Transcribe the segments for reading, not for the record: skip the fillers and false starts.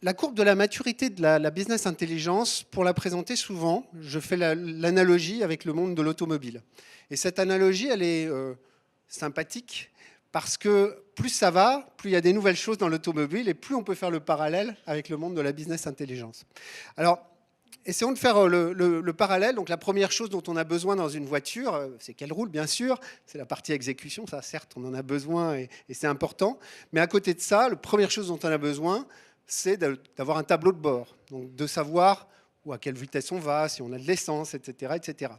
la courbe de la maturité de la business intelligence, pour la présenter souvent, je fais l'analogie avec le monde de l'automobile. Et cette analogie, elle est sympathique parce que plus ça va, plus il y a des nouvelles choses dans l'automobile et plus on peut faire le parallèle avec le monde de la business intelligence. Alors, essayons de faire le parallèle. Donc, la première chose dont on a besoin dans une voiture, c'est qu'elle roule, bien sûr. C'est la partie exécution. Ça, certes, on en a besoin et c'est important. Mais à côté de ça, la première chose dont on a besoin, c'est d'avoir un tableau de bord. Donc, de savoir à quelle vitesse on va, si on a de l'essence, etc., etc.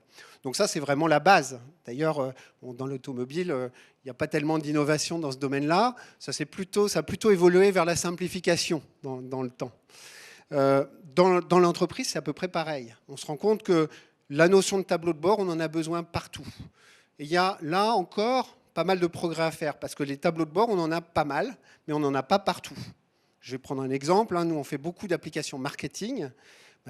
Donc ça, c'est vraiment la base. D'ailleurs, dans l'automobile, il n'y a pas tellement d'innovation dans ce domaine-là. Ça a plutôt évolué vers la simplification dans le temps. Dans l'entreprise, c'est à peu près pareil. On se rend compte que la notion de tableau de bord, on en a besoin partout. Et il y a là encore pas mal de progrès à faire, parce que les tableaux de bord, on en a pas mal, mais on n'en a pas partout. Je vais prendre un exemple. Nous, on fait beaucoup d'applications marketing.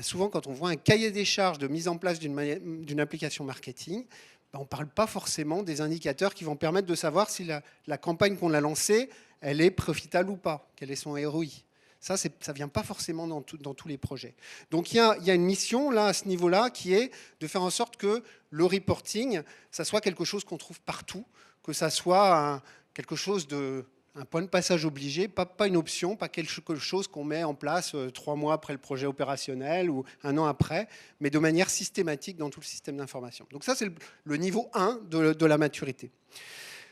Souvent, quand on voit un cahier des charges de mise en place d'une application marketing, on ne parle pas forcément des indicateurs qui vont permettre de savoir si la campagne qu'on a lancée, elle est profitable ou pas, quel est son ROI. Ça ne vient pas forcément dans tous les projets. Donc, il y a une mission là, à ce niveau-là qui est de faire en sorte que le reporting, ça soit quelque chose qu'on trouve partout, que ça soit quelque chose un point de passage obligé, pas une option, pas quelque chose qu'on met en place 3 mois après le projet opérationnel ou 1 an après, mais de manière systématique dans tout le système d'information. Donc ça, c'est le niveau 1 de la maturité.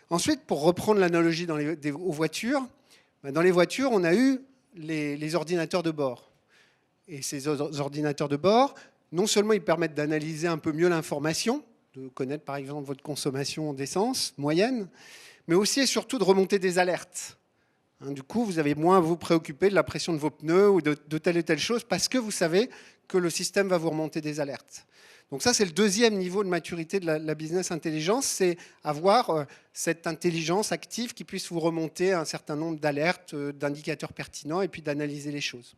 Ensuite, pour reprendre l'analogie aux voitures, dans les voitures, on a eu les ordinateurs de bord. Et ces ordinateurs de bord, non seulement ils permettent d'analyser un peu mieux l'information, de connaître par exemple votre consommation d'essence moyenne, mais aussi et surtout de remonter des alertes. Du coup, vous avez moins à vous préoccuper de la pression de vos pneus ou de telle et telle chose parce que vous savez que le système va vous remonter des alertes. Donc ça, c'est le deuxième niveau de maturité de la business intelligence, c'est avoir cette intelligence active qui puisse vous remonter un certain nombre d'alertes, d'indicateurs pertinents et puis d'analyser les choses.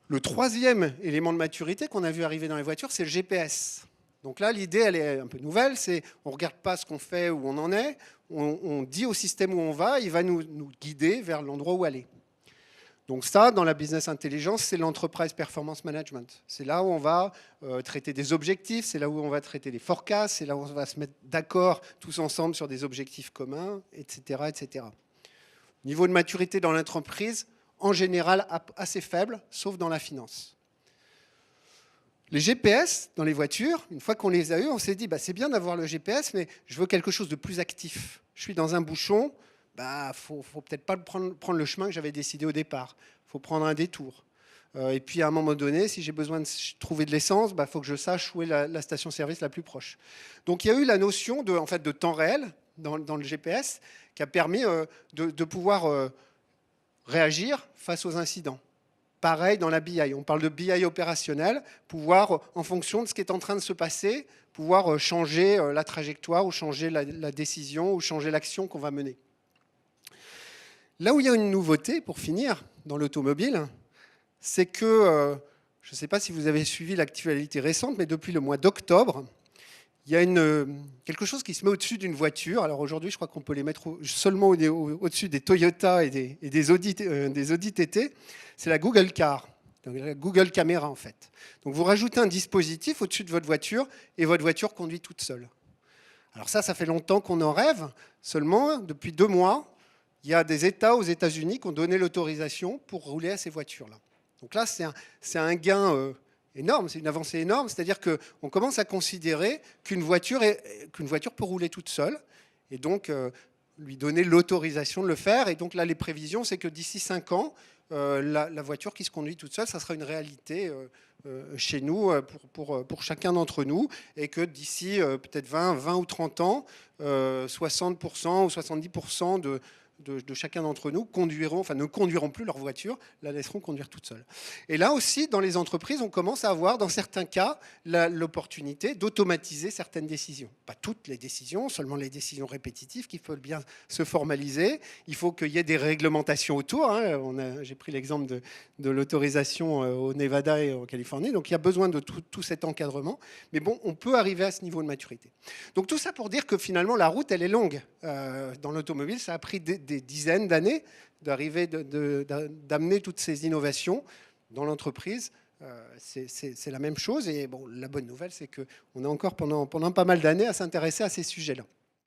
Le troisième élément de maturité qu'on a vu arriver dans les voitures, c'est le GPS. Donc là, l'idée, elle est un peu nouvelle, c'est on ne regarde pas ce qu'on fait, où on en est, on dit au système où on va, il va nous guider vers l'endroit où aller. Donc ça, dans la business intelligence, c'est l'enterprise performance management. C'est là où on va traiter des objectifs, c'est là où on va traiter des forecasts, c'est là où on va se mettre d'accord tous ensemble sur des objectifs communs, etc., etc. Niveau de maturité dans l'entreprise, en général, assez faible, sauf dans la finance. Les GPS dans les voitures, une fois qu'on les a eus, on s'est dit c'est bien d'avoir le GPS, mais je veux quelque chose de plus actif. Je suis dans un bouchon, faut peut-être pas prendre le chemin que j'avais décidé au départ. Il faut prendre un détour. Et puis à un moment donné, si j'ai besoin de trouver de l'essence, faut que je sache où est la station-service la plus proche. Donc il y a eu la notion de temps réel dans le GPS qui a permis de pouvoir réagir face aux incidents. Pareil dans la BI, on parle de BI opérationnel, pouvoir, en fonction de ce qui est en train de se passer, pouvoir changer la trajectoire ou changer la décision ou changer l'action qu'on va mener. Là où il y a une nouveauté, pour finir, dans l'automobile, c'est que, je ne sais pas si vous avez suivi l'actualité récente, mais depuis le mois d'octobre, il y a quelque chose qui se met au-dessus d'une voiture. Alors aujourd'hui, je crois qu'on peut les mettre seulement au-dessus des Toyota et des Audi TT. C'est la Google Car, donc la Google Caméra en fait. Donc vous rajoutez un dispositif au-dessus de votre voiture et votre voiture conduit toute seule. Alors ça fait longtemps qu'on en rêve. Seulement, depuis 2 mois, il y a des États aux États-Unis qui ont donné l'autorisation pour rouler à ces voitures-là. Donc là, c'est un gain énorme, c'est une avancée énorme, c'est-à-dire qu'on commence à considérer qu'une voiture peut rouler toute seule, et donc lui donner l'autorisation de le faire. Et donc là, les prévisions, c'est que d'ici 5 ans, la voiture qui se conduit toute seule, ça sera une réalité chez nous, pour chacun d'entre nous, et que d'ici peut-être 20 ou 30 ans, 60% ou 70% de chacun d'entre nous ne conduiront plus leur voiture, la laisseront conduire toute seule. Et là aussi, dans les entreprises, on commence à avoir, dans certains cas, l'opportunité d'automatiser certaines décisions. Pas toutes les décisions, seulement les décisions répétitives qui peuvent bien se formaliser. Il faut qu'il y ait des réglementations autour. J'ai pris l'exemple de l'autorisation au Nevada et en Californie. Donc il y a besoin de tout cet encadrement. Mais bon, on peut arriver à ce niveau de maturité. Donc tout ça pour dire que finalement, la route, elle est longue. dans l'automobile, ça a pris des dizaines d'années d'amener toutes ces innovations dans l'entreprise. C'est la même chose. Et bon, la bonne nouvelle, c'est qu'on a encore pendant pas mal d'années à s'intéresser à ces sujets-là.